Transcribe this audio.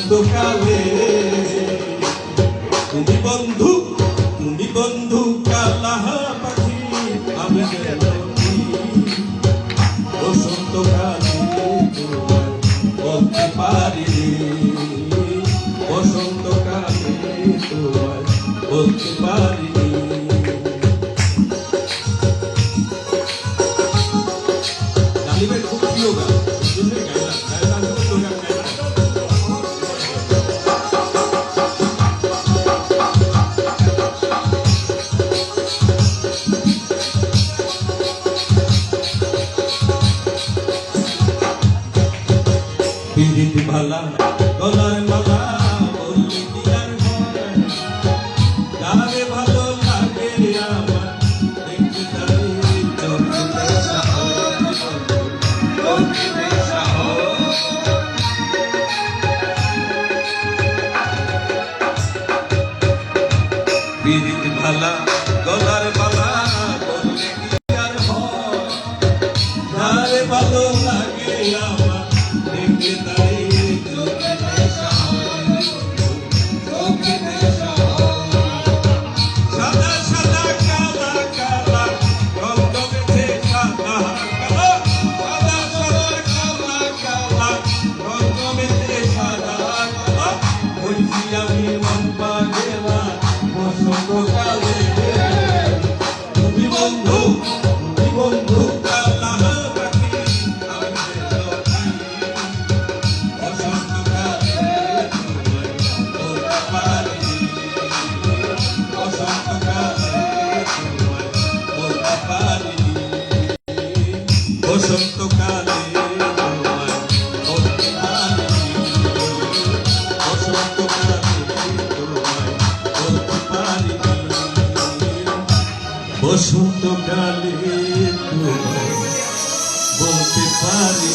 বসন্তকালে তুমি বন্ধু কালা পাখি আমি বসন্তকালে বলতে পারি বসন্তকালে তোমার বলতে পারি গালিবের খুব প্রিয় গান শুনলে পিরিত ভালা গলার মালা বললে কি আর হয় গানে ভালো লাগে আমার দেখতে তারে চোখে পিরিত ভালা গলার মালা বললে কি আর হয় গানে ভালো লাগে আমার দেখতে তারে সাদা সাদা কালা কালা রঙ মেঝে সাদা কালা সাদা সাদা কালা কালা রঙ মেঝে সাদা কালা বলছি আমি মন পাগলা বসন্তকালে তুমি বন্ধু কালা পাখি আমি বসন্তকালে তোমায় বলতে পারি বসন্তকালে তোমায় বলতে পারি বসন্তকালে তোমায় বলতে পারি বসন্তকালে তোমায় বলতে পারি বসন্তকালে তোমায় বলতে পারি।